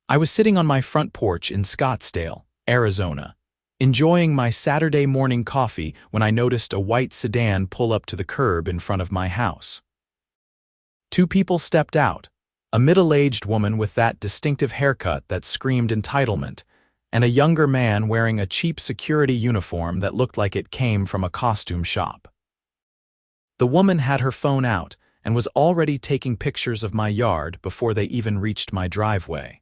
I was sitting on my front porch in Scottsdale, Arizona, enjoying my Saturday morning coffee when I noticed a white sedan pull up to the curb in front of my house. Two people stepped out, a middle-aged woman with that distinctive haircut that screamed entitlement, and a younger man wearing a cheap security uniform that looked like it came from a costume shop. The woman had her phone out and was already taking pictures of my yard before they even reached my driveway.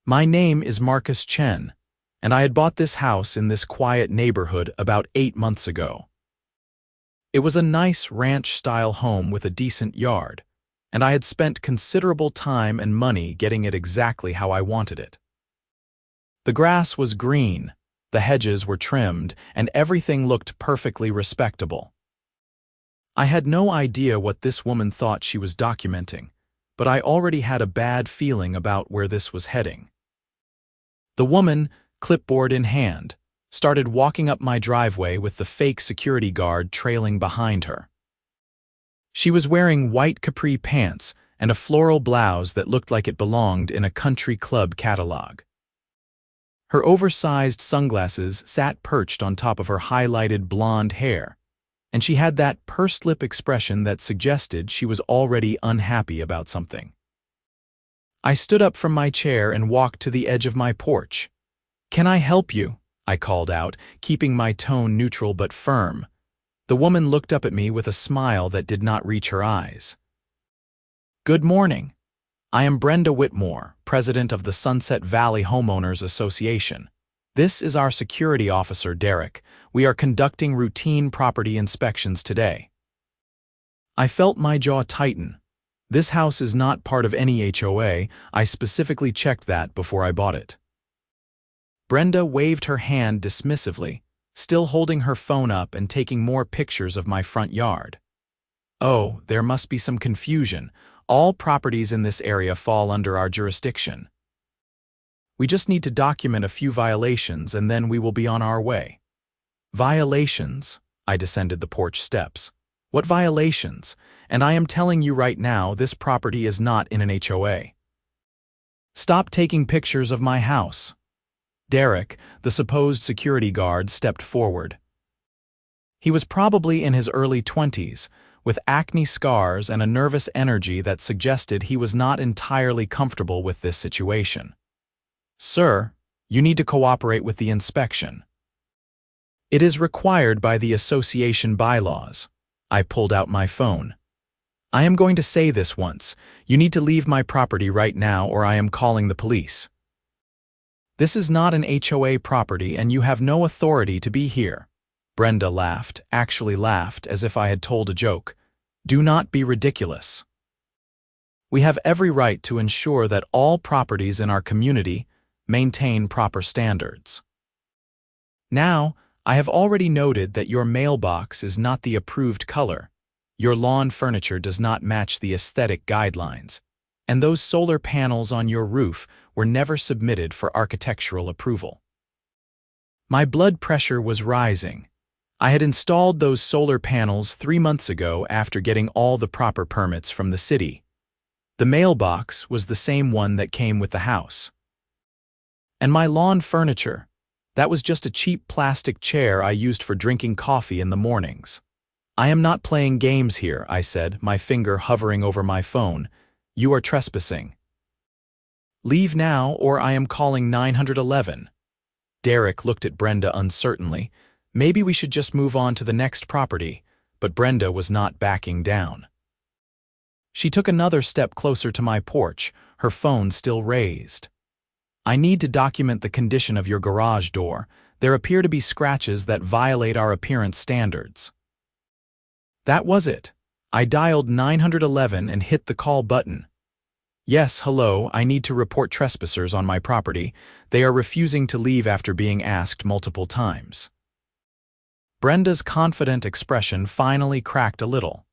My name is Marcus Chen, and I had bought this house in this quiet neighborhood about 8 months ago. It was a nice ranch-style home with a decent yard, and I had spent considerable time and money getting it exactly how I wanted it. The grass was green, the hedges were trimmed, and everything looked perfectly respectable. I had no idea what this woman thought she was documenting, but I already had a bad feeling about where this was heading. The woman, clipboard in hand, started walking up my driveway with the fake security guard trailing behind her. She was wearing white capri pants and a floral blouse that looked like it belonged in a country club catalog. Her oversized sunglasses sat perched on top of her highlighted blonde hair, and she had that pursed lip expression that suggested she was already unhappy about something. I stood up from my chair and walked to the edge of my porch. "Can I help you?" I called out, keeping my tone neutral but firm. The woman looked up at me with a smile that did not reach her eyes. "Good morning. I am Brenda Whitmore, president of the Sunset Valley Homeowners Association. This is our security officer, Derek. We are conducting routine property inspections today." I felt my jaw tighten. This house is not part of any HOA. I specifically checked that before I bought it. Brenda waved her hand dismissively, still holding her phone up and taking more pictures of my front yard. "Oh, there must be some confusion. All properties in this area fall under our jurisdiction. We just need to document a few violations and then we will be on our way." "Violations?" I descended the porch steps. "What violations? And I am telling you right now, this property is not in an HOA. Stop taking pictures of my house." Derek, the supposed security guard, stepped forward. He was probably in his early 20s, with acne scars and a nervous energy that suggested he was not entirely comfortable with this situation. "Sir, you need to cooperate with the inspection. It is required by the association bylaws." I pulled out my phone. "I am going to say this once. You need to leave my property right now or I am calling the police. This is not an HOA property and you have no authority to be here." Brenda laughed, actually laughed as if I had told a joke. "Do not be ridiculous. We have every right to ensure that all properties in our community maintain proper standards. Now, I have already noted that your mailbox is not the approved color, your lawn furniture does not match the aesthetic guidelines, and those solar panels on your roof were never submitted for architectural approval." My blood pressure was rising. I had installed those solar panels 3 months ago after getting all the proper permits from the city. The mailbox was the same one that came with the house. And my lawn furniture, that was just a cheap plastic chair I used for drinking coffee in the mornings. "I am not playing games here," I said, my finger hovering over my phone. "You are trespassing. Leave now or I am calling 911. Derek looked at Brenda uncertainly. Maybe we should just move on to the next property, but Brenda was not backing down. She took another step closer to my porch, her phone still raised. "I need to document the condition of your garage door. There appear to be scratches that violate our appearance standards." That was it. I dialed 911 and hit the call button. "Yes, hello, I need to report trespassers on my property. They are refusing to leave after being asked multiple times." Brenda's confident expression finally cracked a little.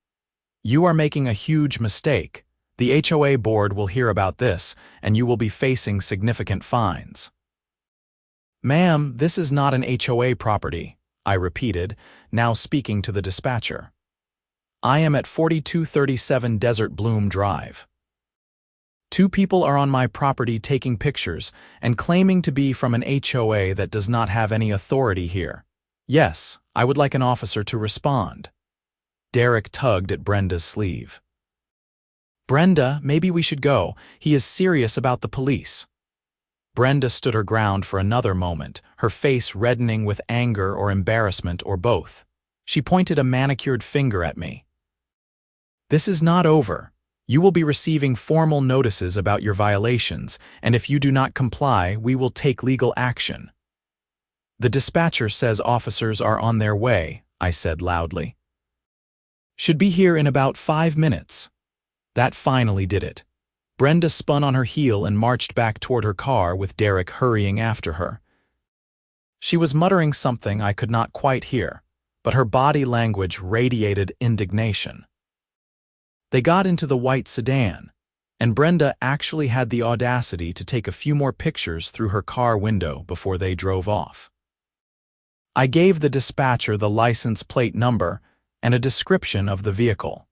"You are making a huge mistake. The HOA board will hear about this, and you will be facing significant fines." "Ma'am, this is not an HOA property," I repeated, now speaking to the dispatcher. "I am at 4237 Desert Bloom Drive." Two people are on my property taking pictures and claiming to be from an HOA that does not have any authority here. Yes, I would like an officer to respond. Derek tugged at Brenda's sleeve. Brenda, maybe we should go. He is serious about the police. Brenda stood her ground for another moment, her face reddening with anger or embarrassment or both. She pointed a manicured finger at me. This is not over. You will be receiving formal notices about your violations, and if you do not comply, we will take legal action. The dispatcher says officers are on their way, I said loudly. Should be here in about 5 minutes. That finally did it. Brenda spun on her heel and marched back toward her car with Derek hurrying after her. She was muttering something I could not quite hear, but her body language radiated indignation. They got into the white sedan, and Brenda actually had the audacity to take a few more pictures through her car window before they drove off. I gave the dispatcher the license plate number and a description of the vehicle.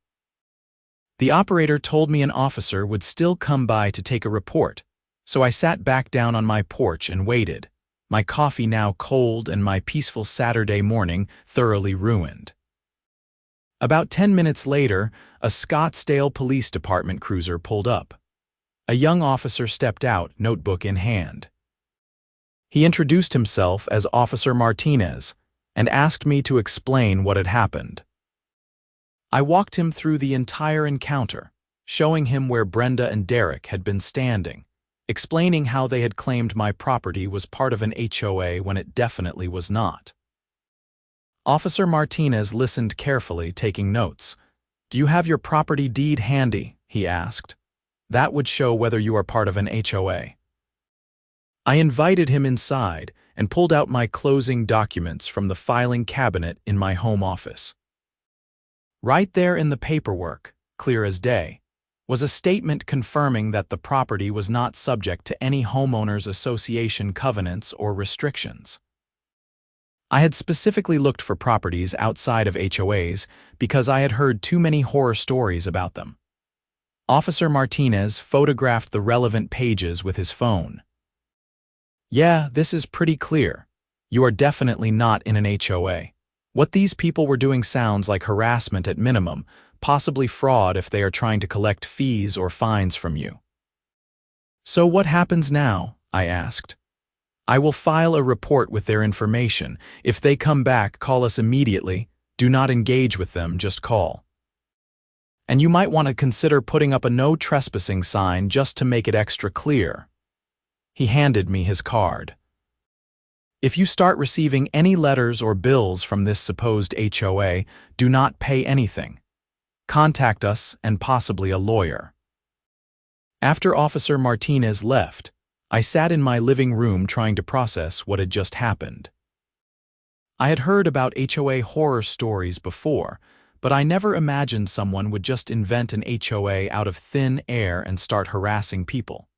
The operator told me an officer would still come by to take a report, so I sat back down on my porch and waited, my coffee now cold and my peaceful Saturday morning thoroughly ruined. About 10 minutes later, a Scottsdale Police Department cruiser pulled up. A young officer stepped out, notebook in hand. He introduced himself as Officer Martinez and asked me to explain what had happened. I walked him through the entire encounter, showing him where Brenda and Derek had been standing, explaining how they had claimed my property was part of an HOA when it definitely was not. Officer Martinez listened carefully, taking notes. "Do you have your property deed handy?" he asked. "That would show whether you are part of an HOA." I invited him inside and pulled out my closing documents from the filing cabinet in my home office. Right there in the paperwork, clear as day, was a statement confirming that the property was not subject to any homeowners association covenants or restrictions. I had specifically looked for properties outside of HOAs because I had heard too many horror stories about them. Officer Martinez photographed the relevant pages with his phone. "Yeah, this is pretty clear. You are definitely not in an HOA. What these people were doing sounds like harassment at minimum, possibly fraud if they are trying to collect fees or fines from you." "So what happens now?" I asked. "I will file a report with their information. If they come back, call us immediately. Do not engage with them, just call. And you might want to consider putting up a no trespassing sign just to make it extra clear." He handed me his card. "If you start receiving any letters or bills from this supposed HOA, do not pay anything. Contact us and possibly a lawyer." After Officer Martinez left, I sat in my living room trying to process what had just happened. I had heard about HOA horror stories before, but I never imagined someone would just invent an HOA out of thin air and start harassing people.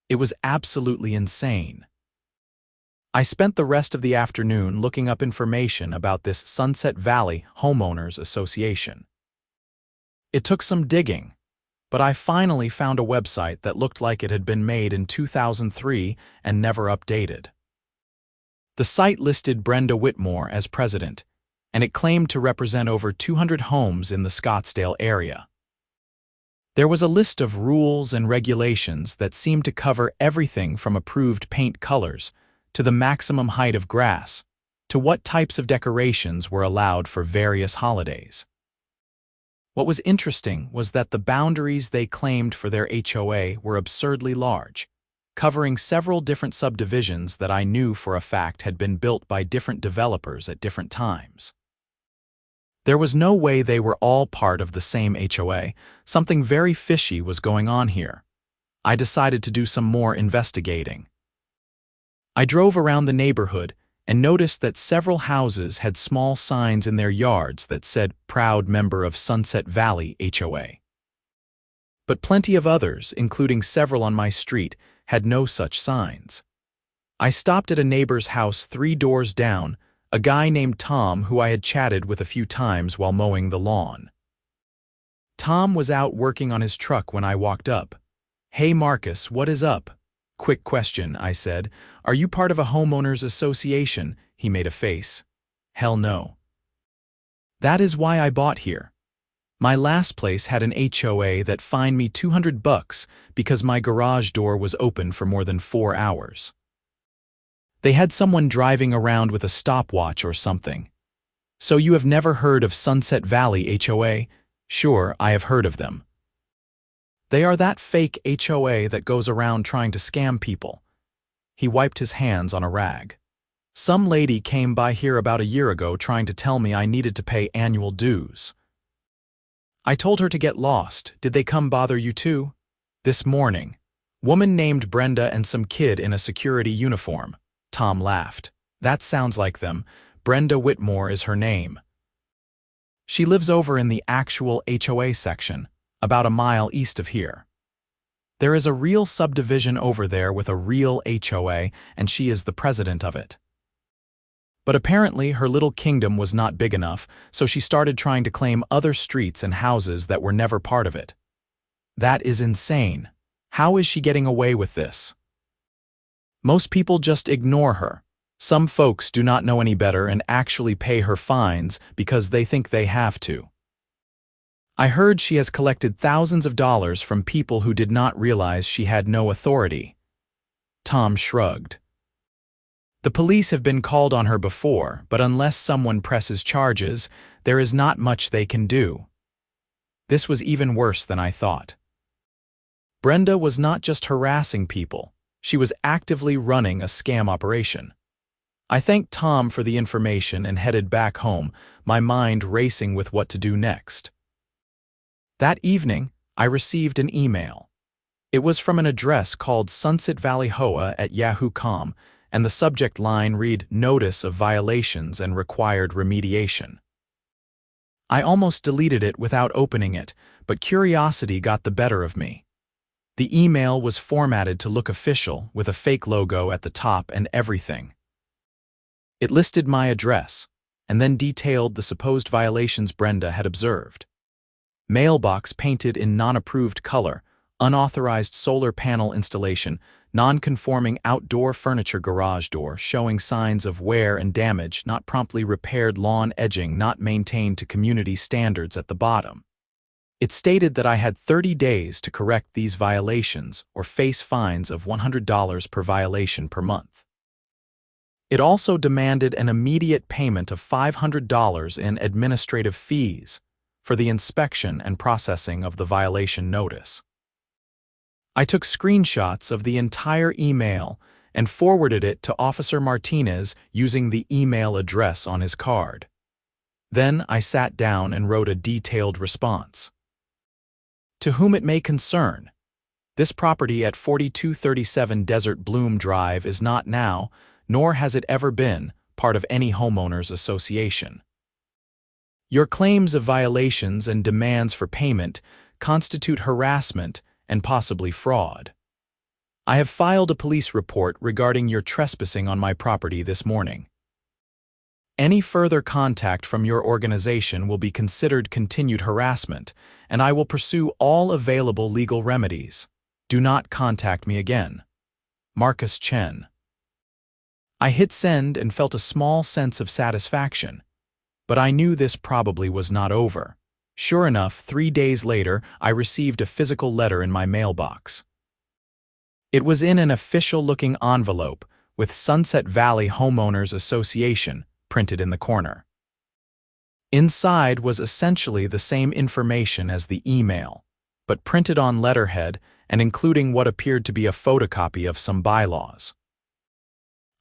It was absolutely insane. I spent the rest of the afternoon looking up information about this Sunset Valley Homeowners Association. It took some digging, but I finally found a website that looked like it had been made in 2003 and never updated. The site listed Brenda Whitmore as president, and it claimed to represent over 200 homes in the Scottsdale area. There was a list of rules and regulations that seemed to cover everything from approved paint colors to the maximum height of grass, to what types of decorations were allowed for various holidays. What was interesting was that the boundaries they claimed for their HOA were absurdly large, covering several different subdivisions that I knew for a fact had been built by different developers at different times. There was no way they were all part of the same HOA. Something very fishy was going on here. I decided to do some more investigating. I drove around the neighborhood and noticed that several houses had small signs in their yards that said "Proud Member of Sunset Valley HOA." But plenty of others, including several on my street, had no such signs. I stopped at a neighbor's house 3 doors down, a guy named Tom who I had chatted with a few times while mowing the lawn. Tom was out working on his truck when I walked up. Hey Marcus, what is up? Quick question, I said. Are you part of a homeowners association? He made a face. Hell no. That is why I bought here. My last place had an HOA that fined me $200 because my garage door was open for more than 4 hours. They had someone driving around with a stopwatch or something. So you have never heard of Sunset Valley HOA? Sure, I have heard of them. They are that fake HOA that goes around trying to scam people. He wiped his hands on a rag. Some lady came by here about a year ago trying to tell me I needed to pay annual dues. I told her to get lost. Did they come bother you too? This morning. Woman named Brenda and some kid in a security uniform. Tom laughed. That sounds like them. Brenda Whitmore is her name. She lives over in the actual HOA section, about a mile east of here. There is a real subdivision over there with a real HOA, and she is the president of it. But apparently her little kingdom was not big enough, so she started trying to claim other streets and houses that were never part of it. That is insane. How is she getting away with this? Most people just ignore her. Some folks do not know any better and actually pay her fines because they think they have to. I heard she has collected thousands of dollars from people who did not realize she had no authority. Tom shrugged. The police have been called on her before, but unless someone presses charges, there is not much they can do. This was even worse than I thought. Brenda was not just harassing people, she was actively running a scam operation. I thanked Tom for the information and headed back home, my mind racing with what to do next. That evening, I received an email. It was from an address called Sunset Valley HOA at yahoo.com, and the subject line read Notice of Violations and Required Remediation. I almost deleted it without opening it, but curiosity got the better of me. The email was formatted to look official, with a fake logo at the top and everything. It listed my address, and then detailed the supposed violations Brenda had observed. Mailbox painted in non-approved color, unauthorized solar panel installation, non-conforming outdoor furniture garage door showing signs of wear and damage, not promptly repaired lawn edging not maintained to community standards at the bottom. It stated that I had 30 days to correct these violations or face fines of $100 per violation per month. It also demanded an immediate payment of $500 in administrative fees for the inspection and processing of the violation notice. I took screenshots of the entire email and forwarded it to Officer Martinez using the email address on his card. Then I sat down and wrote a detailed response. To whom it may concern, this property at 4237 Desert Bloom Drive is not now, nor has it ever been, part of any homeowners association. Your claims of violations and demands for payment constitute harassment and possibly fraud. I have filed a police report regarding your trespassing on my property this morning. Any further contact from your organization will be considered continued harassment, and I will pursue all available legal remedies. Do not contact me again. Marcus Chen. I hit send and felt a small sense of satisfaction, but I knew this probably was not over. Sure enough, 3 days later, I received a physical letter in my mailbox. It was in an official-looking envelope with Sunset Valley Homeowners Association printed in the corner. Inside was essentially the same information as the email, but printed on letterhead and including what appeared to be a photocopy of some bylaws.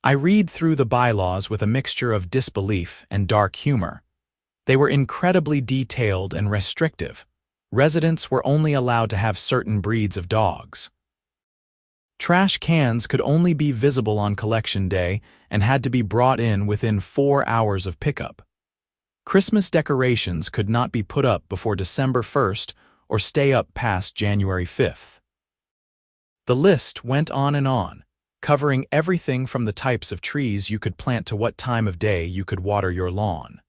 I read through the bylaws with a mixture of disbelief and dark humor. They were incredibly detailed and restrictive. Residents were only allowed to have certain breeds of dogs. Trash cans could only be visible on collection day and had to be brought in within 4 hours of pickup. Christmas decorations could not be put up before December 1st or stay up past January 5th. The list went on, covering everything from the types of trees you could plant to what time of day you could water your lawn.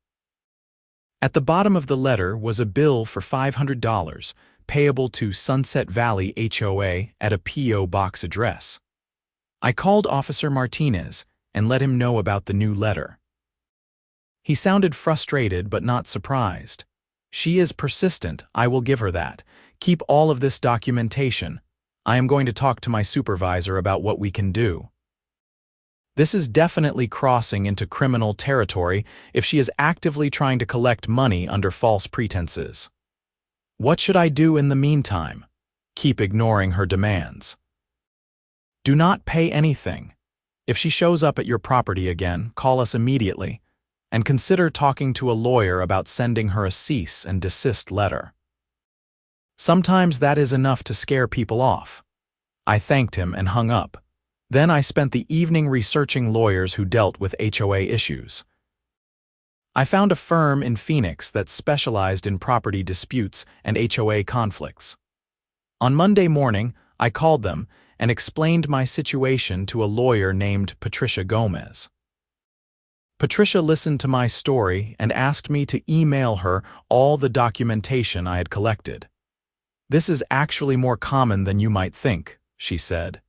At the bottom of the letter was a bill for $500, payable to Sunset Valley HOA at a P.O. box address. I called Officer Martinez and let him know about the new letter. He sounded frustrated but not surprised. "She is persistent, I will give her that. Keep all of this documentation. I am going to talk to my supervisor about what we can do." This is definitely crossing into criminal territory if she is actively trying to collect money under false pretenses. What should I do in the meantime? Keep ignoring her demands. Do not pay anything. If she shows up at your property again, call us immediately, and consider talking to a lawyer about sending her a cease and desist letter. Sometimes that is enough to scare people off. I thanked him and hung up. Then I spent the evening researching lawyers who dealt with HOA issues. I found a firm in Phoenix that specialized in property disputes and HOA conflicts. On Monday morning, I called them and explained my situation to a lawyer named Patricia Gomez. Patricia listened to my story and asked me to email her all the documentation I had collected. "This is actually more common than you might think," she said.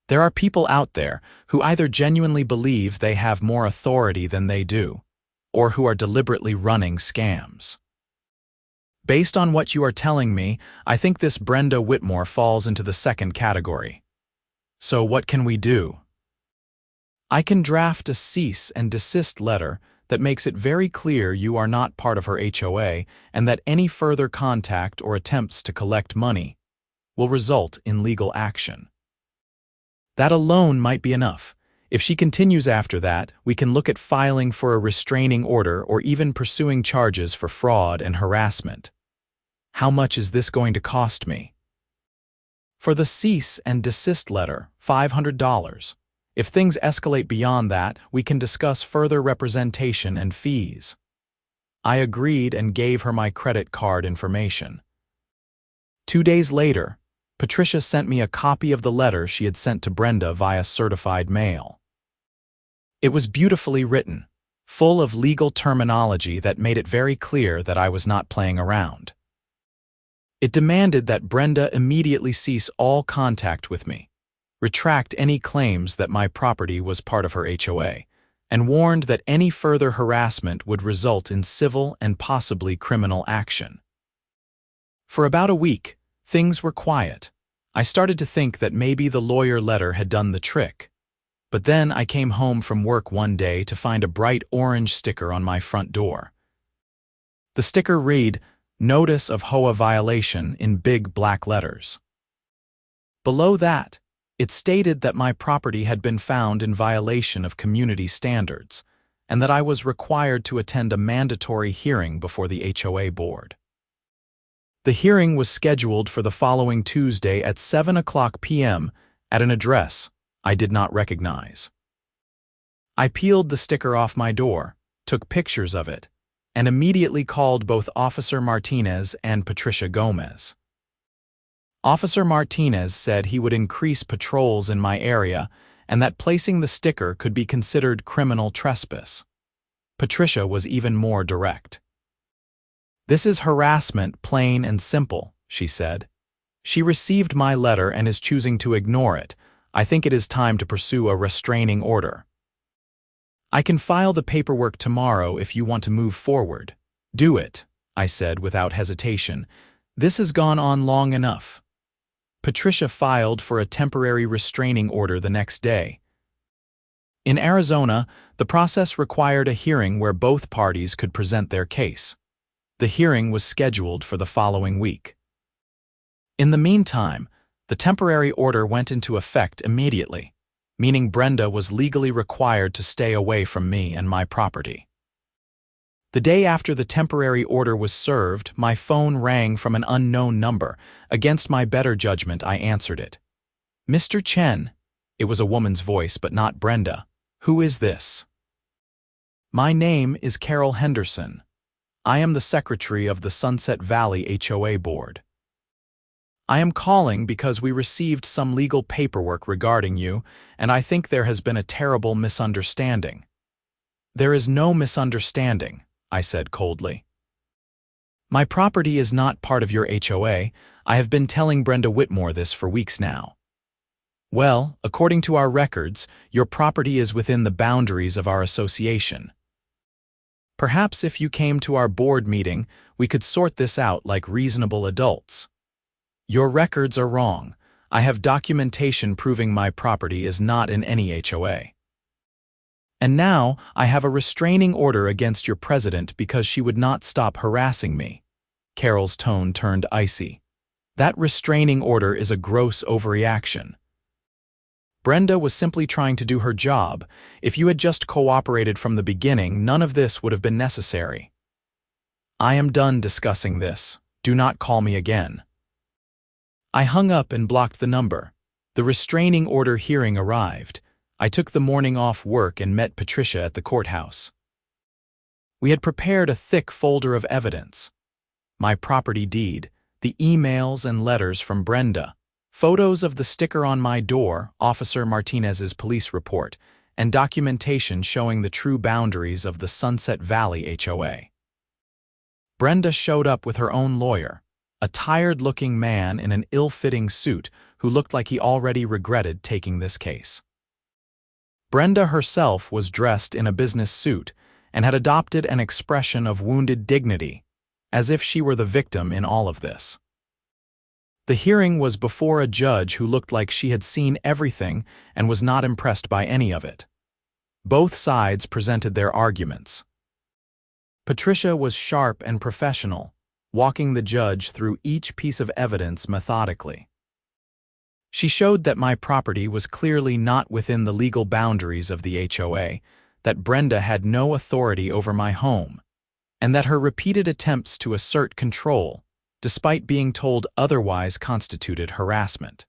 "There are people out there who either genuinely believe they have more authority than they do, or who are deliberately running scams. Based on what you are telling me, I think this Brenda Whitmore falls into the second category. So what can we do?" "I can draft a cease and desist letter that makes it very clear you are not part of her HOA and that any further contact or attempts to collect money will result in legal action. That alone might be enough. If she continues after that, we can look at filing for a restraining order or even pursuing charges for fraud and harassment. How much is this going to cost me?" "For the cease and desist letter, $500. If things escalate beyond that, we can discuss further representation and fees." I agreed and gave her my credit card information. 2 days later, Patricia sent me a copy of the letter she had sent to Brenda via certified mail. It was beautifully written, full of legal terminology that made it very clear that I was not playing around. It demanded that Brenda immediately cease all contact with me, retract any claims that my property was part of her HOA, and warned that any further harassment would result in civil and possibly criminal action. For about a week, things were quiet. I started to think that maybe the lawyer letter had done the trick. But then I came home from work one day to find a bright orange sticker on my front door. The sticker read, "Notice of HOA violation," in big black letters. Below that, it stated that my property had been found in violation of community standards, and that I was required to attend a mandatory hearing before the HOA board. The hearing was scheduled for the following Tuesday at 7:00 p.m. at an address I did not recognize. I peeled the sticker off my door, took pictures of it, and immediately called both Officer Martinez and Patricia Gomez. Officer Martinez said he would increase patrols in my area and that placing the sticker could be considered criminal trespass. Patricia was even more direct. "This is harassment, plain and simple," she said. "She received my letter and is choosing to ignore it. I think it is time to pursue a restraining order. I can file the paperwork tomorrow if you want to move forward." "Do it," I said without hesitation. "This has gone on long enough." Patricia filed for a temporary restraining order the next day. In Arizona, the process required a hearing where both parties could present their case. The hearing was scheduled for the following week. In the meantime, the temporary order went into effect immediately, meaning Brenda was legally required to stay away from me and my property. The day after the temporary order was served, my phone rang from an unknown number. Against my better judgment, I answered it. "Mr. Chen." It was a woman's voice, but not Brenda. "Who is this?" "My name is Carol Henderson. I am the secretary of the Sunset Valley HOA board. I am calling because we received some legal paperwork regarding you, and I think there has been a terrible misunderstanding." "There is no misunderstanding," I said coldly. My property is not part of your HOA. I have been telling Brenda Whitmore this for weeks now. Well, according to our records, your property is within the boundaries of our association. Perhaps if you came to our board meeting, we could sort this out like reasonable adults. Your records are wrong. I have documentation proving my property is not in any HOA. And now I have a restraining order against your president because she would not stop harassing me. Carol's tone turned icy. That restraining order is a gross overreaction. Brenda was simply trying to do her job. If you had just cooperated from the beginning, none of this would have been necessary. I am done discussing this. Do not call me again. I hung up and blocked the number. The restraining order hearing arrived. I took the morning off work and met Patricia at the courthouse. We had prepared a thick folder of evidence. My property deed, the emails and letters from Brenda, photos of the sticker on my door, Officer Martinez's police report, and documentation showing the true boundaries of the Sunset Valley HOA. Brenda showed up with her own lawyer, a tired-looking man in an ill-fitting suit who looked like he already regretted taking this case. Brenda herself was dressed in a business suit and had adopted an expression of wounded dignity, as if she were the victim in all of this. The hearing was before a judge who looked like she had seen everything and was not impressed by any of it. Both sides presented their arguments. Patricia was sharp and professional, walking the judge through each piece of evidence methodically. She showed that my property was clearly not within the legal boundaries of the HOA, that Brenda had no authority over my home, and that her repeated attempts to assert control, despite being told otherwise, constituted harassment.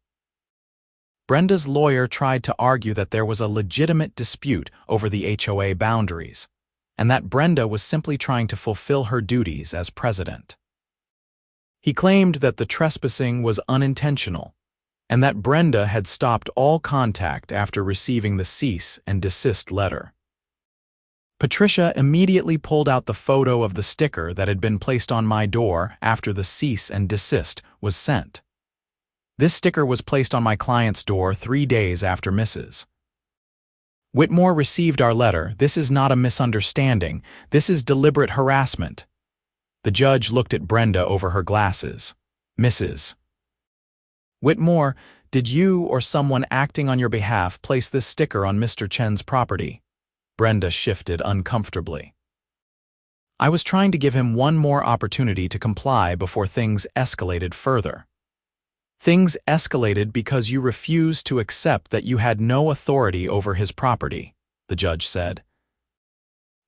Brenda's lawyer tried to argue that there was a legitimate dispute over the HOA boundaries, and that Brenda was simply trying to fulfill her duties as president. He claimed that the trespassing was unintentional, and that Brenda had stopped all contact after receiving the cease and desist letter. Patricia immediately pulled out the photo of the sticker that had been placed on my door after the cease and desist was sent. This sticker was placed on my client's door 3 days after Mrs. Whitmore received our letter. This is not a misunderstanding. This is deliberate harassment. The judge looked at Brenda over her glasses. Mrs. Whitmore, did you or someone acting on your behalf place this sticker on Mr. Chen's property? Brenda shifted uncomfortably. I was trying to give him one more opportunity to comply before things escalated further. Things escalated because you refused to accept that you had no authority over his property, the judge said.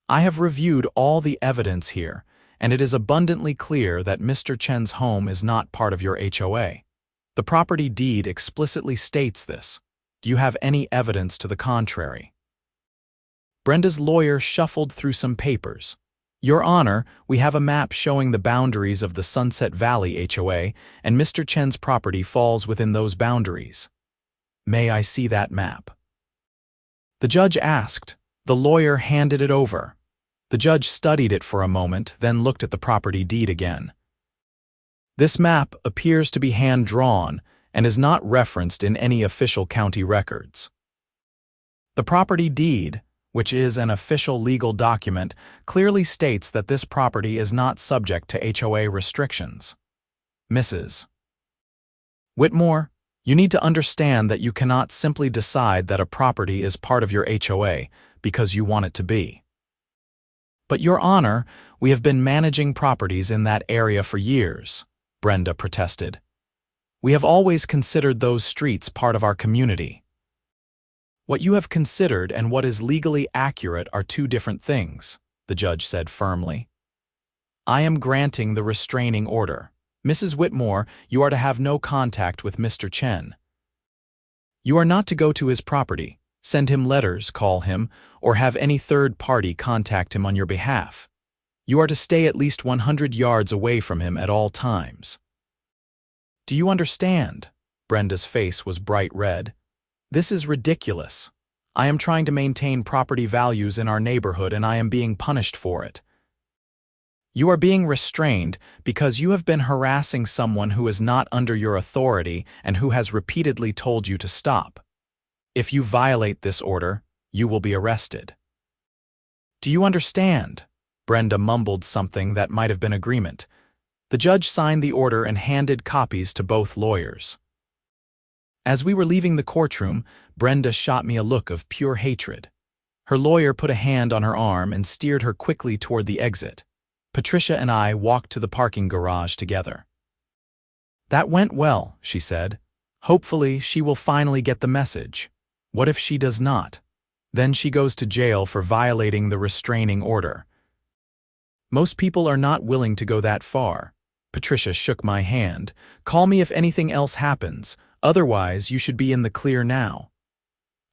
I have reviewed all the evidence here, and it is abundantly clear that Mr. Chen's home is not part of your HOA. The property deed explicitly states this. Do you have any evidence to the contrary? Brenda's lawyer shuffled through some papers. Your Honor, we have a map showing the boundaries of the Sunset Valley HOA, and Mr. Chen's property falls within those boundaries. May I see that map? The judge asked. The lawyer handed it over. The judge studied it for a moment, then looked at the property deed again. This map appears to be hand-drawn and is not referenced in any official county records. The property deed, which is an official legal document, clearly states that this property is not subject to HOA restrictions. Mrs. Whitmore, you need to understand that you cannot simply decide that a property is part of your HOA because you want it to be. But Your Honor, we have been managing properties in that area for years, Brenda protested. We have always considered those streets part of our community. What you have considered and what is legally accurate are two different things, the judge said firmly. I am granting the restraining order. Mrs. Whitmore, you are to have no contact with Mr. Chen. You are not to go to his property, send him letters, call him, or have any third party contact him on your behalf. You are to stay at least 100 yards away from him at all times. Do you understand? Brenda's face was bright red. This is ridiculous. I am trying to maintain property values in our neighborhood and I am being punished for it. You are being restrained because you have been harassing someone who is not under your authority and who has repeatedly told you to stop. If you violate this order, you will be arrested. Do you understand? Brenda mumbled something that might have been agreement. The judge signed the order and handed copies to both lawyers. As we were leaving the courtroom, Brenda shot me a look of pure hatred. Her lawyer put a hand on her arm and steered her quickly toward the exit. Patricia and I walked to the parking garage together. "That went well," she said. "Hopefully, she will finally get the message. What if she does not? Then she goes to jail for violating the restraining order." "Most people are not willing to go that far." Patricia shook my hand. "Call me if anything else happens. Otherwise, you should be in the clear now."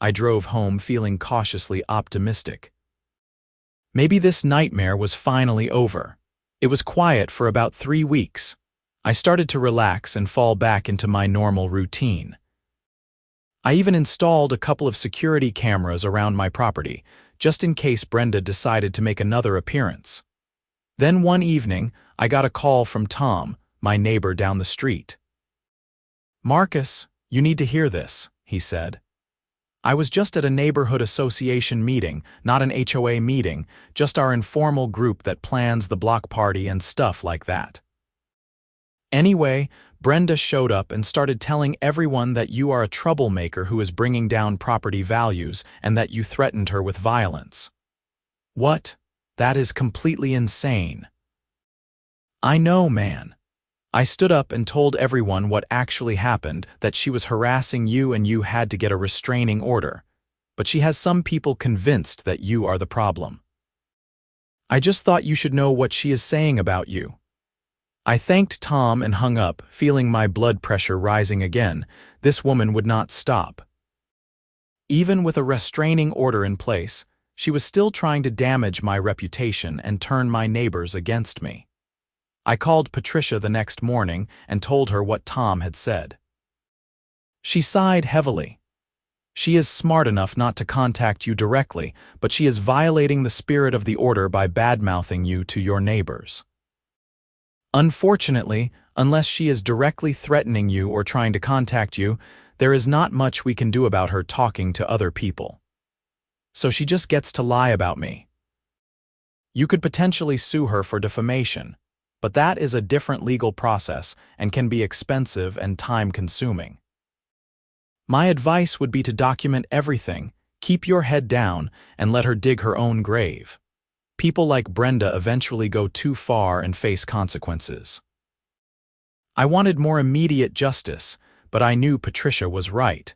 I drove home feeling cautiously optimistic. Maybe this nightmare was finally over. It was quiet for about 3 weeks. I started to relax and fall back into my normal routine. I even installed a couple of security cameras around my property, just in case Brenda decided to make another appearance. Then one evening, I got a call from Tom, my neighbor down the street. "Marcus, you need to hear this," he said. "I was just at a neighborhood association meeting, not an HOA meeting, just our informal group that plans the block party and stuff like that. Anyway, Brenda showed up and started telling everyone that you are a troublemaker who is bringing down property values and that you threatened her with violence." "What? That is completely insane." "I know, man." I stood up and told everyone what actually happened, that she was harassing you and you had to get a restraining order. But she has some people convinced that you are the problem. "I just thought you should know what she is saying about you." I thanked Tom and hung up, feeling my blood pressure rising again. This woman would not stop. Even with a restraining order in place, she was still trying to damage my reputation and turn my neighbors against me. I called Patricia the next morning and told her what Tom had said. She sighed heavily. "She is smart enough not to contact you directly, but she is violating the spirit of the order by badmouthing you to your neighbors. Unfortunately, unless she is directly threatening you or trying to contact you, there is not much we can do about her talking to other people. So she just gets to lie about me. You could potentially sue her for defamation, but that is a different legal process and can be expensive and time-consuming. My advice would be to document everything, keep your head down, and let her dig her own grave. People like Brenda eventually go too far and face consequences." I wanted more immediate justice, but I knew Patricia was right.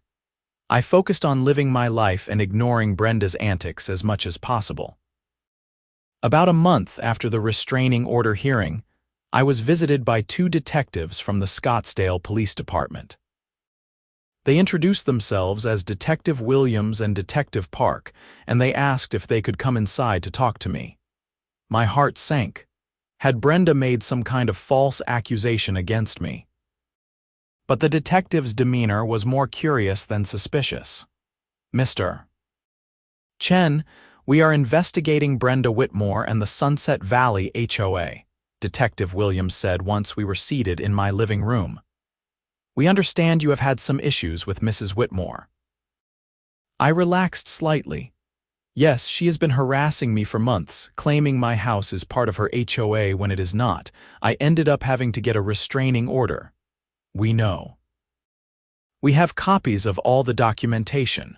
I focused on living my life and ignoring Brenda's antics as much as possible. About a month after the restraining order hearing, I was visited by 2 detectives from the Scottsdale Police Department. They introduced themselves as Detective Williams and Detective Park, and they asked if they could come inside to talk to me. My heart sank. Had Brenda made some kind of false accusation against me? But the detective's demeanor was more curious than suspicious. "Mr. Chen, we are investigating Brenda Whitmore and the Sunset Valley HOA," Detective Williams said once we were seated in my living room. "We understand you have had some issues with Mrs. Whitmore." I relaxed slightly. "Yes, she has been harassing me for months, claiming my house is part of her HOA when it is not. I ended up having to get a restraining order." "We know. We have copies of all the documentation.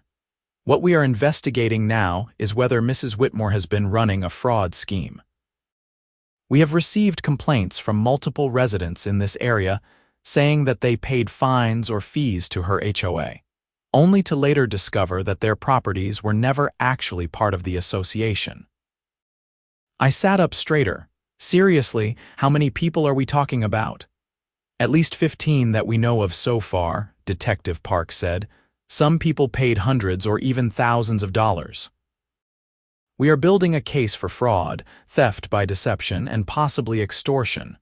What we are investigating now is whether Mrs. Whitmore has been running a fraud scheme. We have received complaints from multiple residents in this area saying that they paid fines or fees to her HOA, only to later discover that their properties were never actually part of the association." I sat up straighter. "Seriously, how many people are we talking about?" "At least 15 that we know of so far," Detective Park said. "Some people paid hundreds or even thousands of dollars. We are building a case for fraud, theft by deception, and possibly extortion.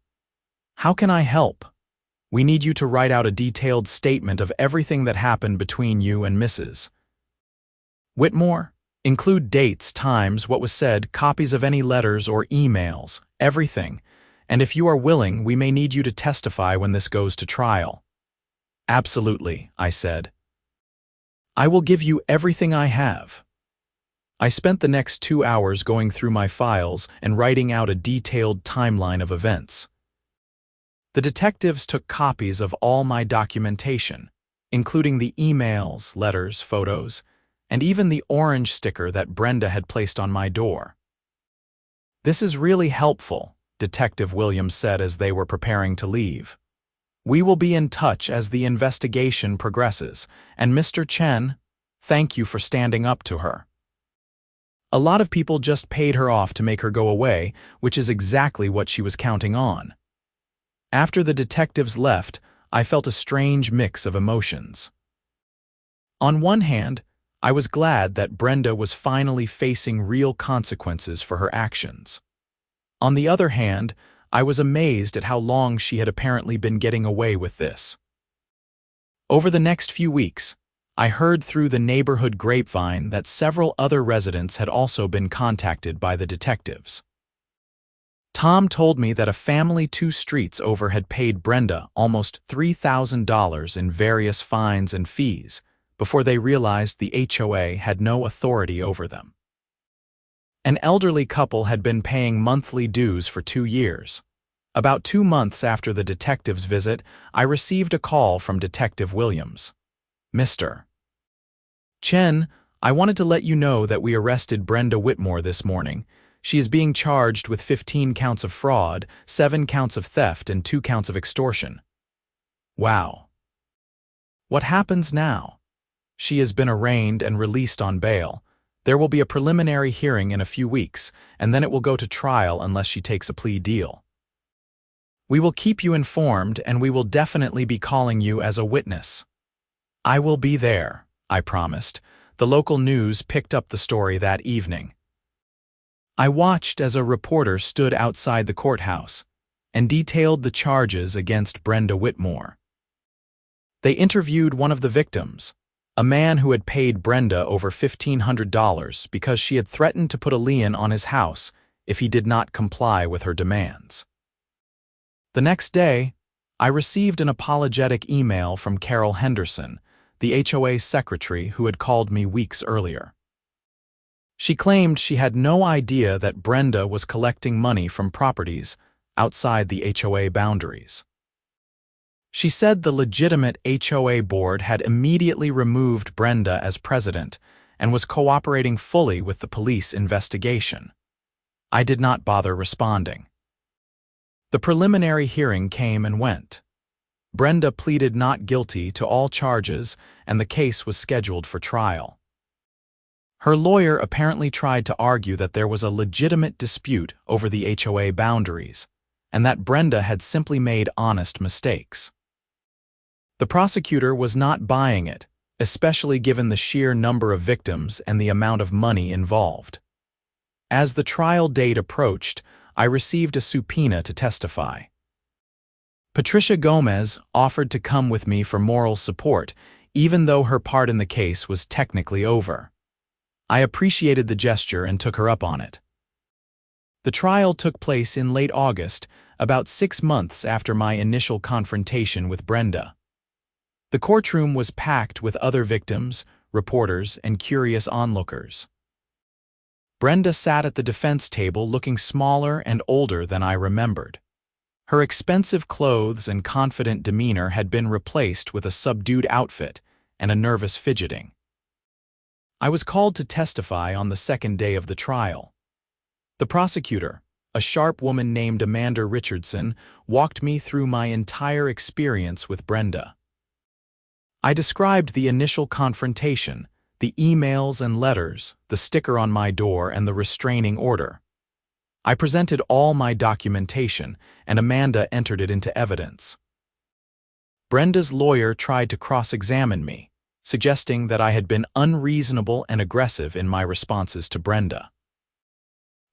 How can I help? We need you to write out a detailed statement of everything that happened between you and Mrs. Whitmore." Include dates, times, what was said, copies of any letters or emails, everything. And if you are willing, we may need you to testify when this goes to trial." "Absolutely," I said. "I will give you everything I have." I spent the next 2 hours going through my files and writing out a detailed timeline of events. The detectives took copies of all my documentation, including the emails, letters, photos, and even the orange sticker that Brenda had placed on my door. "This is really helpful," Detective Williams said as they were preparing to leave. "We will be in touch as the investigation progresses, and Mr. Chen, thank you for standing up to her. A lot of people just paid her off to make her go away, which is exactly what she was counting on." After the detectives left, I felt a strange mix of emotions. On one hand, I was glad that Brenda was finally facing real consequences for her actions. On the other hand, I was amazed at how long she had apparently been getting away with this. Over the next few weeks, I heard through the neighborhood grapevine that several other residents had also been contacted by the detectives. Tom told me that a family 2 streets over had paid Brenda almost $3,000 in various fines and fees before they realized the HOA had no authority over them. An elderly couple had been paying monthly dues for 2 years. About 2 months after the detective's visit, I received a call from Detective Williams. "Mr. Chen, I wanted to let you know that we arrested Brenda Whitmore this morning. She is being charged with 15 counts of fraud, 7 counts of theft, and 2 counts of extortion." "Wow. What happens now?" "She has been arraigned and released on bail. There will be a preliminary hearing in a few weeks, and then it will go to trial unless she takes a plea deal. We will keep you informed, and we will definitely be calling you as a witness." "I will be there," I promised. The local news picked up the story that evening. I watched as a reporter stood outside the courthouse and detailed the charges against Brenda Whitmore. They interviewed one of the victims, a man who had paid Brenda over $1,500 because she had threatened to put a lien on his house if he did not comply with her demands. The next day, I received an apologetic email from Carol Henderson, the HOA secretary who had called me weeks earlier. She claimed she had no idea that Brenda was collecting money from properties outside the HOA boundaries. She said the legitimate HOA board had immediately removed Brenda as president and was cooperating fully with the police investigation. I did not bother responding. The preliminary hearing came and went. Brenda pleaded not guilty to all charges, and the case was scheduled for trial. Her lawyer apparently tried to argue that there was a legitimate dispute over the HOA boundaries, and that Brenda had simply made honest mistakes. The prosecutor was not buying it, especially given the sheer number of victims and the amount of money involved. As the trial date approached, I received a subpoena to testify. Patricia Gomez offered to come with me for moral support, even though her part in the case was technically over. I appreciated the gesture and took her up on it. The trial took place in late August, about 6 months after my initial confrontation with Brenda. The courtroom was packed with other victims, reporters, and curious onlookers. Brenda sat at the defense table looking smaller and older than I remembered. Her expensive clothes and confident demeanor had been replaced with a subdued outfit and a nervous fidgeting. I was called to testify on the second day of the trial. The prosecutor, a sharp woman named Amanda Richardson, walked me through my entire experience with Brenda. I described the initial confrontation, the emails and letters, the sticker on my door, and the restraining order. I presented all my documentation, and Amanda entered it into evidence. Brenda's lawyer tried to cross-examine me, suggesting that I had been unreasonable and aggressive in my responses to Brenda.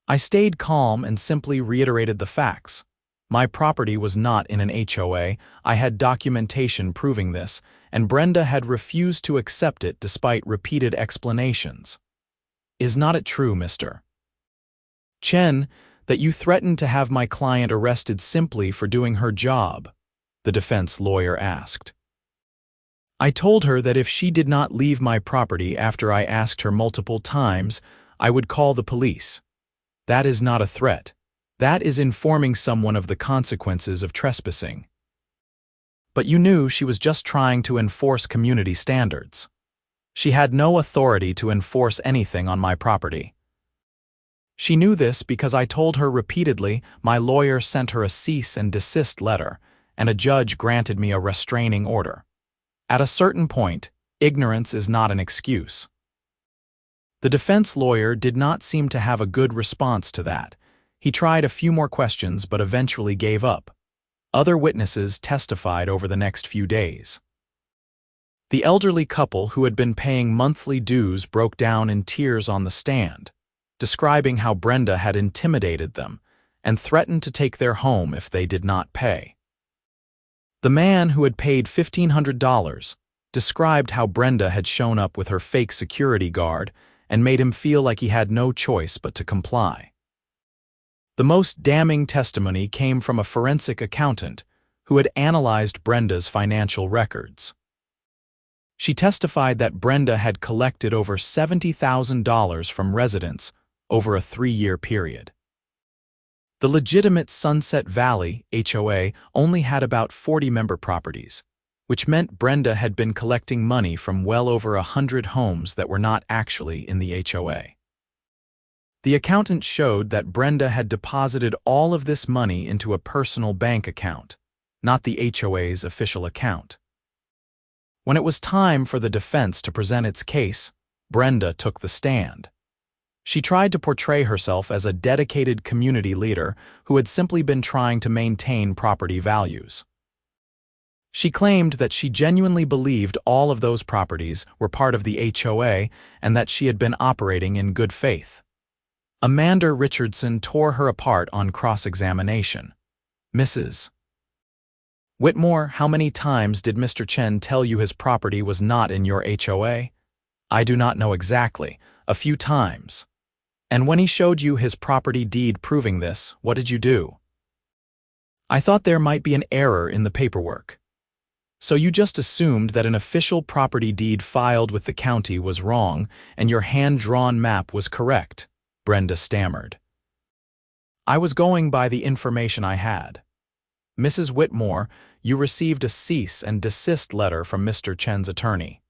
I stayed calm and simply reiterated the facts. My property was not in an HOA, I had documentation proving this, and Brenda had refused to accept it despite repeated explanations. Is not it true, Mr. Chen, that you threatened to have my client arrested simply for doing her job? The defense lawyer asked. I told her that if she did not leave my property after I asked her multiple times, I would call the police. That is not a threat. That is informing someone of the consequences of trespassing. But you knew she was just trying to enforce community standards. She had no authority to enforce anything on my property. She knew this because I told her repeatedly my lawyer sent her a cease and desist letter, and a judge granted me a restraining order. At a certain point, ignorance is not an excuse. The defense lawyer did not seem to have a good response to that. He tried a few more questions but eventually gave up. Other witnesses testified over the next few days. The elderly couple who had been paying monthly dues broke down in tears on the stand, describing how Brenda had intimidated them and threatened to take their home if they did not pay. The man who had paid $1,500 described how Brenda had shown up with her fake security guard and made him feel like he had no choice but to comply. The most damning testimony came from a forensic accountant who had analyzed Brenda's financial records. She testified that Brenda had collected over $70,000 from residents over a 3-year period. The legitimate Sunset Valley HOA only had about 40 member properties, which meant Brenda had been collecting money from well over 100 homes that were not actually in the HOA. The accountant showed that Brenda had deposited all of this money into a personal bank account, not the HOA's official account. When it was time for the defense to present its case, Brenda took the stand. She tried to portray herself as a dedicated community leader who had simply been trying to maintain property values. She claimed that she genuinely believed all of those properties were part of the HOA and that she had been operating in good faith. Amanda Richardson tore her apart on cross-examination. Mrs. Whitmore, how many times did Mr. Chen tell you his property was not in your HOA? I do not know exactly. A few times. And when he showed you his property deed proving this, what did you do? I thought there might be an error in the paperwork. So you just assumed that an official property deed filed with the county was wrong and your hand-drawn map was correct, Brenda stammered. I was going by the information I had. Mrs. Whitmore, you received a cease and desist letter from Mr. Chen's attorney.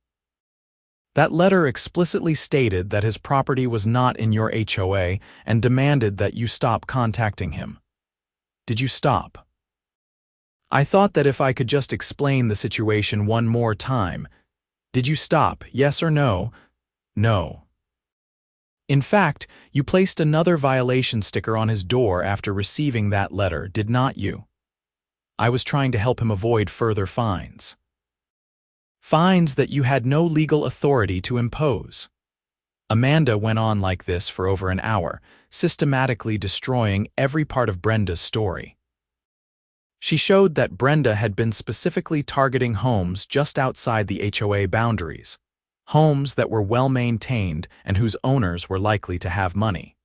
That letter explicitly stated that his property was not in your HOA and demanded that you stop contacting him. Did you stop? I thought that if I could just explain the situation one more time. Did you stop, yes or no? No. In fact, you placed another violation sticker on his door after receiving that letter, did not you? I was trying to help him avoid further fines. Fines that you had no legal authority to impose. Amanda went on like this for over an hour, systematically destroying every part of Brenda's story. She showed that Brenda had been specifically targeting homes just outside the HOA boundaries, homes that were well-maintained and whose owners were likely to have money.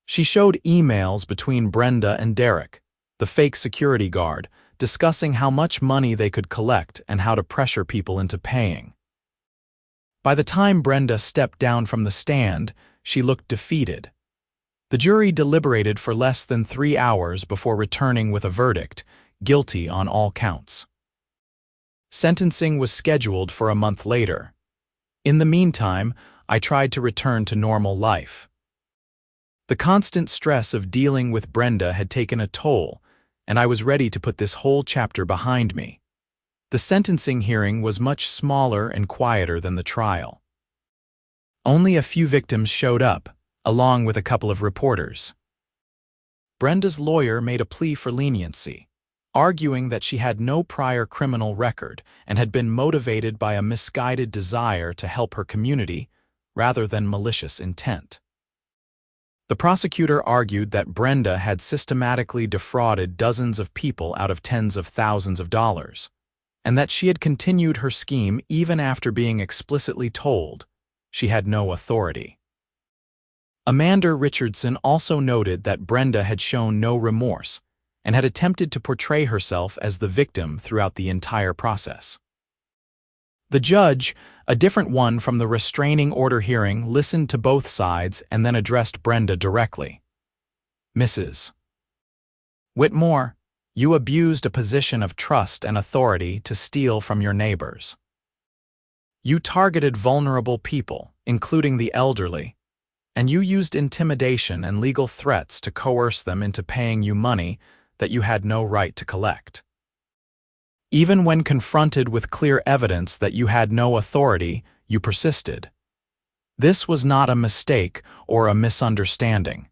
She showed emails between Brenda and Derek, the fake security guard, discussing how much money they could collect and how to pressure people into paying. By the time Brenda stepped down from the stand, she looked defeated. The jury deliberated for less than 3 hours before returning with a verdict, guilty on all counts. Sentencing was scheduled for a month later. In the meantime, I tried to return to normal life. The constant stress of dealing with Brenda had taken a toll, and I was ready to put this whole chapter behind me. The sentencing hearing was much smaller and quieter than the trial. Only a few victims showed up, along with a couple of reporters. Brenda's lawyer made a plea for leniency, arguing that she had no prior criminal record and had been motivated by a misguided desire to help her community rather than malicious intent. The prosecutor argued that Brenda had systematically defrauded dozens of people out of tens of thousands of dollars, and that she had continued her scheme even after being explicitly told she had no authority. Amanda Richardson also noted that Brenda had shown no remorse and had attempted to portray herself as the victim throughout the entire process. The judge, a different one from the restraining order hearing, listened to both sides and then addressed Brenda directly. "Mrs. Whitmore, you abused a position of trust and authority to steal from your neighbors. You targeted vulnerable people, including the elderly, and you used intimidation and legal threats to coerce them into paying you money that you had no right to collect. Even when confronted with clear evidence that you had no authority, you persisted. This was not a mistake or a misunderstanding.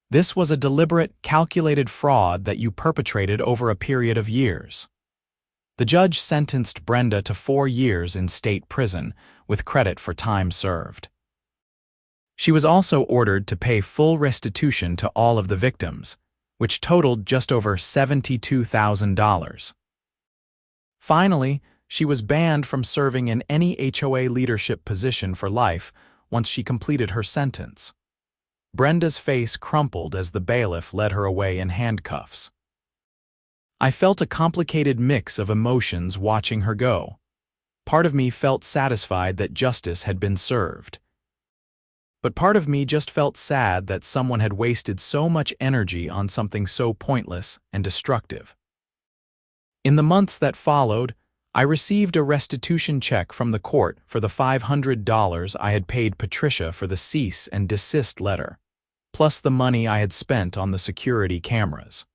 This was a deliberate, calculated fraud that you perpetrated over a period of years." The judge sentenced Brenda to 4 years in state prison, with credit for time served. She was also ordered to pay full restitution to all of the victims, which totaled just over $72,000. Finally, she was banned from serving in any HOA leadership position for life once she completed her sentence. Brenda's face crumpled as the bailiff led her away in handcuffs. I felt a complicated mix of emotions watching her go. Part of me felt satisfied that justice had been served. But part of me just felt sad that someone had wasted so much energy on something so pointless and destructive. In the months that followed, I received a restitution check from the court for the $500 I had paid Patricia for the cease and desist letter, plus the money I had spent on the security cameras.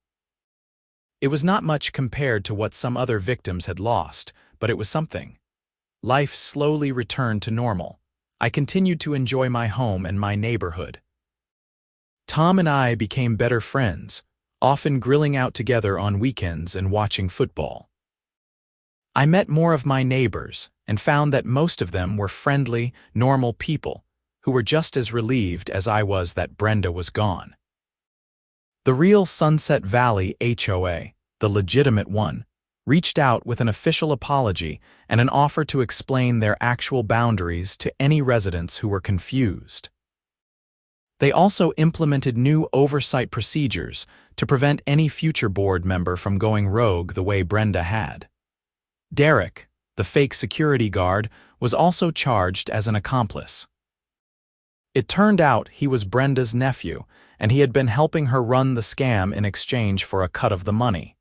It was not much compared to what some other victims had lost, but it was something. Life slowly returned to normal. I continued to enjoy my home and my neighborhood. Tom and I became better friends, often grilling out together on weekends and watching football. I met more of my neighbors and found that most of them were friendly, normal people who were just as relieved as I was that Brenda was gone. The real Sunset Valley HOA, the legitimate one, reached out with an official apology and an offer to explain their actual boundaries to any residents who were confused. They also implemented new oversight procedures to prevent any future board member from going rogue the way Brenda had. Derek, the fake security guard, was also charged as an accomplice. It turned out he was Brenda's nephew, and he had been helping her run the scam in exchange for a cut of the money.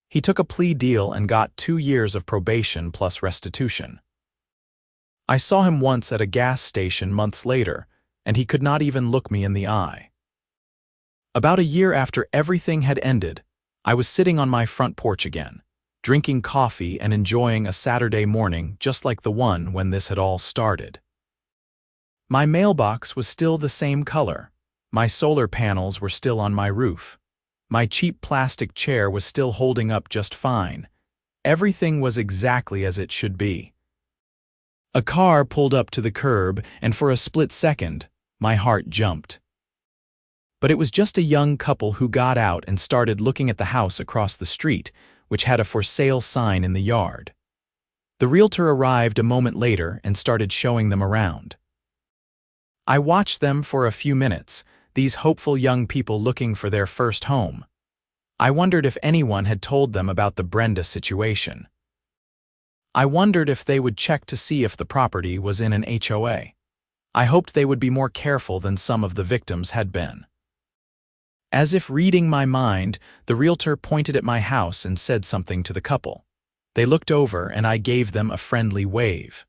He took a plea deal and got 2 years of probation plus restitution. I saw him once at a gas station months later, and he could not even look me in the eye. About a year after everything had ended, I was sitting on my front porch again, drinking coffee and enjoying a Saturday morning just like the one when this had all started. My mailbox was still the same color. My solar panels were still on my roof. My cheap plastic chair was still holding up just fine. Everything was exactly as it should be. A car pulled up to the curb, and for a split second, my heart jumped. But it was just a young couple who got out and started looking at the house across the street, which had a for sale sign in the yard. The realtor arrived a moment later and started showing them around. I watched them for a few minutes, these hopeful young people looking for their first home. I wondered if anyone had told them about the Brenda situation. I wondered if they would check to see if the property was in an HOA. I hoped they would be more careful than some of the victims had been. As if reading my mind, the realtor pointed at my house and said something to the couple. They looked over and I gave them a friendly wave.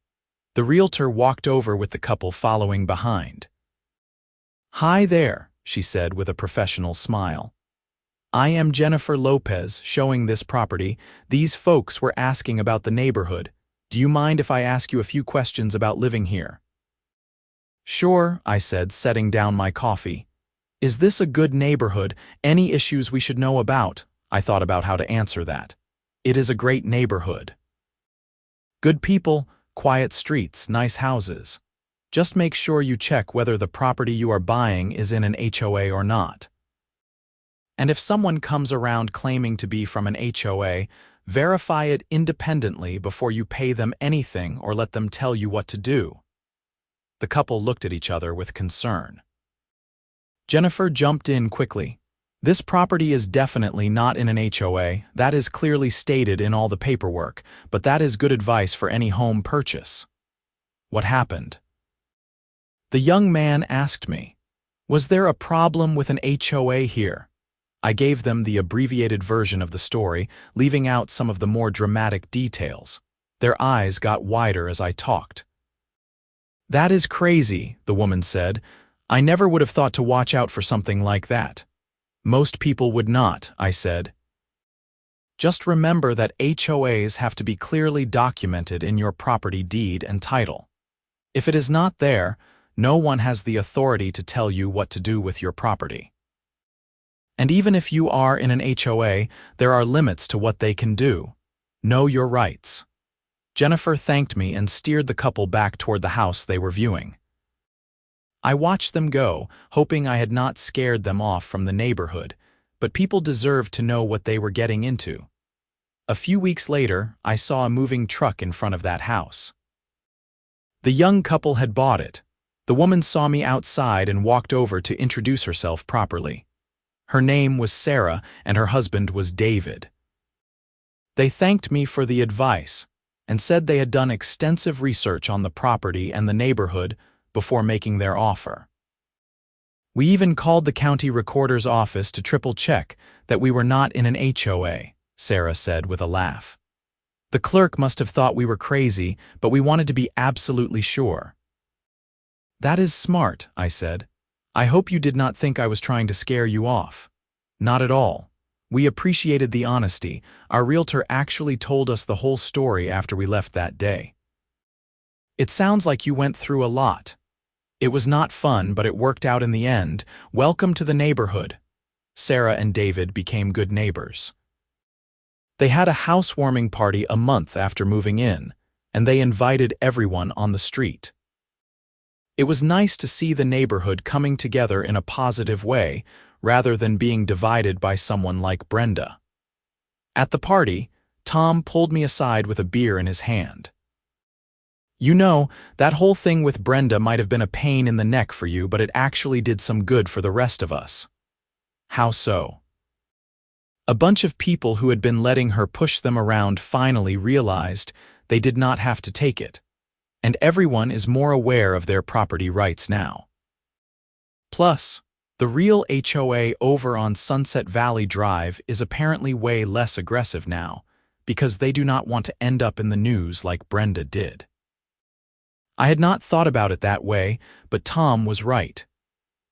The realtor walked over with the couple following behind. "Hi there," she said with a professional smile. "I am Jennifer Lopez, showing this property. These folks were asking about the neighborhood. Do you mind if I ask you a few questions about living here?" "Sure," I said, setting down my coffee. "Is this a good neighborhood? Any issues we should know about?" I thought about how to answer that. "It is a great neighborhood. Good people, quiet streets, nice houses. Just make sure you check whether the property you are buying is in an HOA or not. And if someone comes around claiming to be from an HOA, verify it independently before you pay them anything or let them tell you what to do." The couple looked at each other with concern. Jennifer jumped in quickly. This property is definitely not in an HOA. That is clearly stated in all the paperwork, but that is good advice for any home purchase. What happened? The young man asked me, was there a problem with an HOA here? I gave them the abbreviated version of the story, leaving out some of the more dramatic details. Their eyes got wider as I talked. That is crazy, the woman said. I never would have thought to watch out for something like that. Most people would not, I said. Just remember that HOAs have to be clearly documented in your property deed and title. If it is not there, no one has the authority to tell you what to do with your property. And even if you are in an HOA, there are limits to what they can do. Know your rights. Jennifer thanked me and steered the couple back toward the house they were viewing. I watched them go, hoping I had not scared them off from the neighborhood, but people deserved to know what they were getting into. A few weeks later, I saw a moving truck in front of that house. The young couple had bought it. The woman saw me outside and walked over to introduce herself properly. Her name was Sarah and her husband was David. They thanked me for the advice and said they had done extensive research on the property and the neighborhood before making their offer. We even called the county recorder's office to triple-check that we were not in an HOA, Sarah said with a laugh. The clerk must have thought we were crazy, but we wanted to be absolutely sure. That is smart, I said. I hope you did not think I was trying to scare you off. Not at all. We appreciated the honesty. Our realtor actually told us the whole story after we left that day. It sounds like you went through a lot. It was not fun, but it worked out in the end. Welcome to the neighborhood. Sarah and David became good neighbors. They had a housewarming party a month after moving in, and they invited everyone on the street. It was nice to see the neighborhood coming together in a positive way, rather than being divided by someone like Brenda. At the party, Tom pulled me aside with a beer in his hand. You know, that whole thing with Brenda might have been a pain in the neck for you, but it actually did some good for the rest of us. How so? A bunch of people who had been letting her push them around finally realized they did not have to take it, and everyone is more aware of their property rights now. Plus, the real HOA over on Sunset Valley Drive is apparently way less aggressive now, because they do not want to end up in the news like Brenda did. I had not thought about it that way, but Tom was right.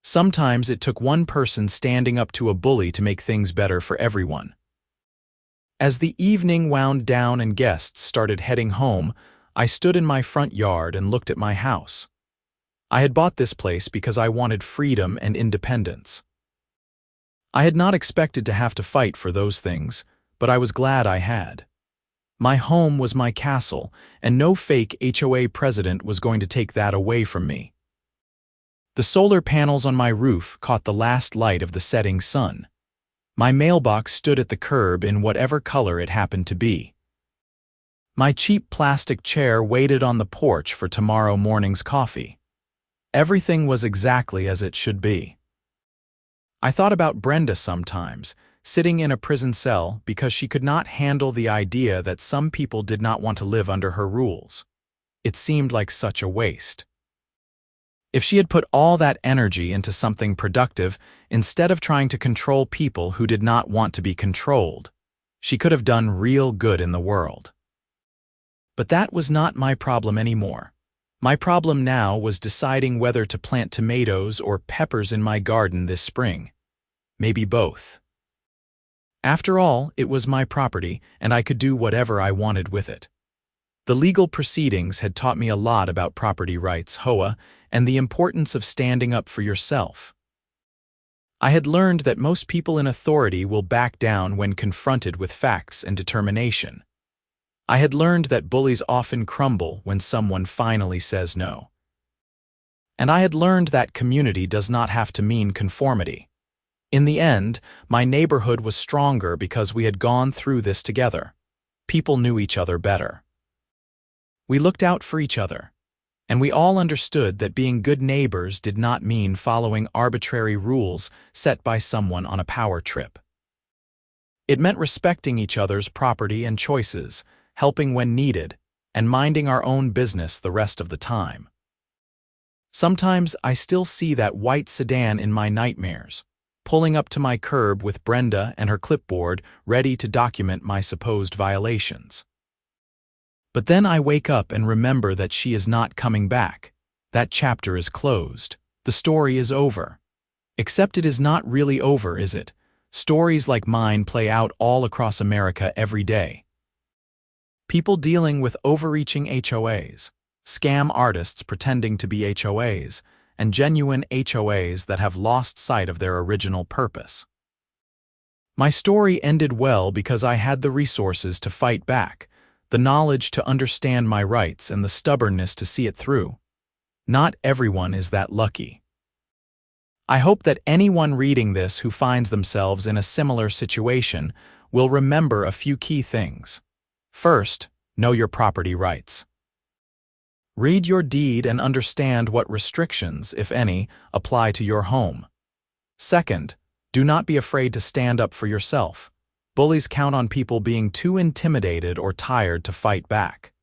Sometimes it took one person standing up to a bully to make things better for everyone. As the evening wound down and guests started heading home, I stood in my front yard and looked at my house. I had bought this place because I wanted freedom and independence. I had not expected to have to fight for those things, but I was glad I had. My home was my castle, and no fake HOA president was going to take that away from me. The solar panels on my roof caught the last light of the setting sun. My mailbox stood at the curb in whatever color it happened to be. My cheap plastic chair waited on the porch for tomorrow morning's coffee. Everything was exactly as it should be. I thought about Brenda sometimes, sitting in a prison cell because she could not handle the idea that some people did not want to live under her rules. It seemed like such a waste. If she had put all that energy into something productive instead of trying to control people who did not want to be controlled, she could have done real good in the world. But that was not my problem anymore. My problem now was deciding whether to plant tomatoes or peppers in my garden this spring. Maybe both. After all, it was my property, and I could do whatever I wanted with it. The legal proceedings had taught me a lot about property rights, HOA, and the importance of standing up for yourself. I had learned that most people in authority will back down when confronted with facts and determination. I had learned that bullies often crumble when someone finally says no. And I had learned that community does not have to mean conformity. In the end, my neighborhood was stronger because we had gone through this together. People knew each other better. We looked out for each other. and we all understood that being good neighbors did not mean following arbitrary rules set by someone on a power trip. It meant respecting each other's property and choices, helping when needed, and minding our own business the rest of the time. Sometimes I still see that white sedan in my nightmares, pulling up to my curb with Brenda and her clipboard ready to document my supposed violations. But then I wake up and remember that she is not coming back. That chapter is closed. The story is over. Except it is not really over, is it? Stories like mine play out all across America every day. People dealing with overreaching HOAs, scam artists pretending to be HOAs, and genuine HOAs that have lost sight of their original purpose. My story ended well because I had the resources to fight back, the knowledge to understand my rights, and the stubbornness to see it through. Not everyone is that lucky. I hope that anyone reading this who finds themselves in a similar situation will remember a few key things. First, know your property rights. Read your deed and understand what restrictions, if any, apply to your home. Second, do not be afraid to stand up for yourself. Bullies count on people being too intimidated or tired to fight back.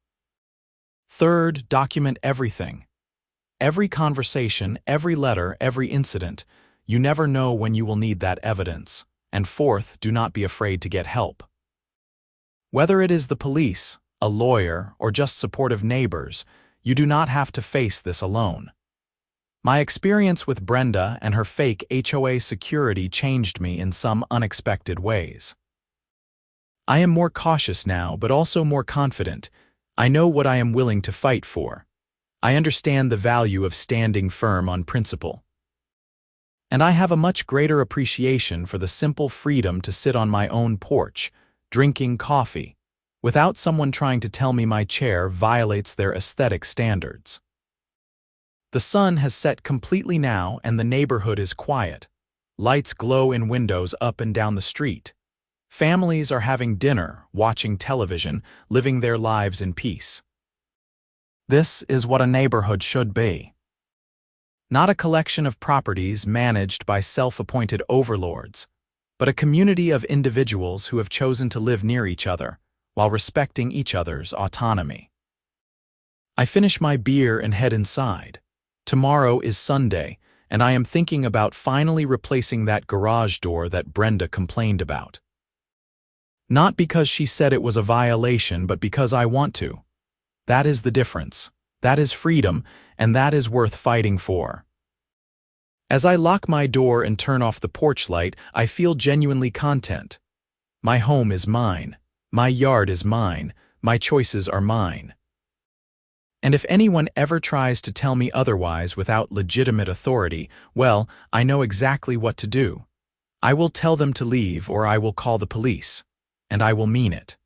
Third, document everything. Every conversation, every letter, every incident. You never know when you will need that evidence. And fourth, do not be afraid to get help. Whether it is the police, a lawyer, or just supportive neighbors, you do not have to face this alone. My experience with Brenda and her fake HOA security changed me in some unexpected ways. I am more cautious now, but also more confident. I know what I am willing to fight for. I understand the value of standing firm on principle. And I have a much greater appreciation for the simple freedom to sit on my own porch, drinking coffee, without someone trying to tell me my chair violates their aesthetic standards. The sun has set completely now and the neighborhood is quiet. Lights glow in windows up and down the street. Families are having dinner, watching television, living their lives in peace. This is what a neighborhood should be. Not a collection of properties managed by self-appointed overlords, but a community of individuals who have chosen to live near each other while respecting each other's autonomy. I finish my beer and head inside. Tomorrow is Sunday, and I am thinking about finally replacing that garage door that Brenda complained about. Not because she said it was a violation, but because I want to. That is the difference. That is freedom, and that is worth fighting for. As I lock my door and turn off the porch light, I feel genuinely content. My home is mine. My yard is mine. My choices are mine. And if anyone ever tries to tell me otherwise without legitimate authority, well, I know exactly what to do. I will tell them to leave, or I will call the police. And I will mean it.